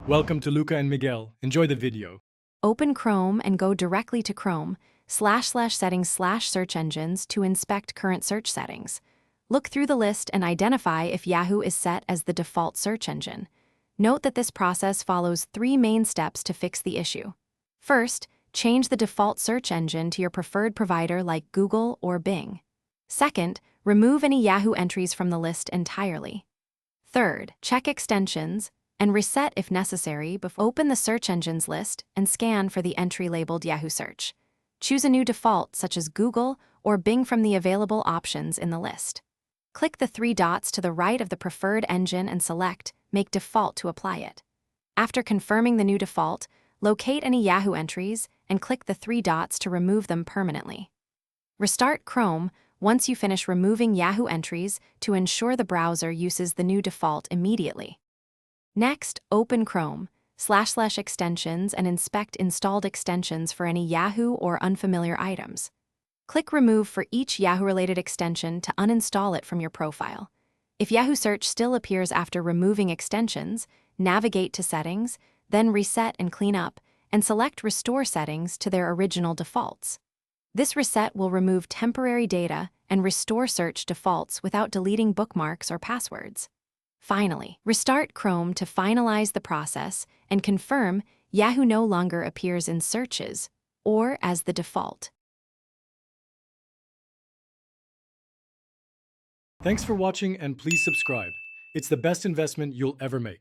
Welcome to Luca and Miguel. Enjoy the video. Open Chrome and go directly to Chrome//settings/search engines to inspect current search settings. Look through the list and identify if Yahoo is set as the default search engine. Note that this process follows 3 main steps to fix the issue. First, change the default search engine to your preferred provider like Google or Bing. Second, remove any Yahoo entries from the list entirely. Third, check extensions and reset if necessary before open the search engines list and scan for the entry labeled Yahoo search. Choose a new default such as Google or Bing from the available options in the list. Click the 3 dots to the right of the preferred engine and select Make Default to apply it. After confirming the new default, locate any Yahoo entries and click the 3 dots to remove them permanently. Restart Chrome once you finish removing Yahoo entries to ensure the browser uses the new default immediately. Next, open Chrome//extensions and inspect installed extensions for any Yahoo or unfamiliar items. Click Remove for each Yahoo-related extension to uninstall it from your profile. If Yahoo Search still appears after removing extensions, navigate to Settings, then Reset and Clean Up, and select Restore Settings to their original defaults. This reset will remove temporary data and restore search defaults without deleting bookmarks or passwords. Finally, restart Chrome to finalize the process and confirm Yahoo no longer appears in searches or as the default. Thanks for watching and please subscribe. It's the best investment you'll ever make.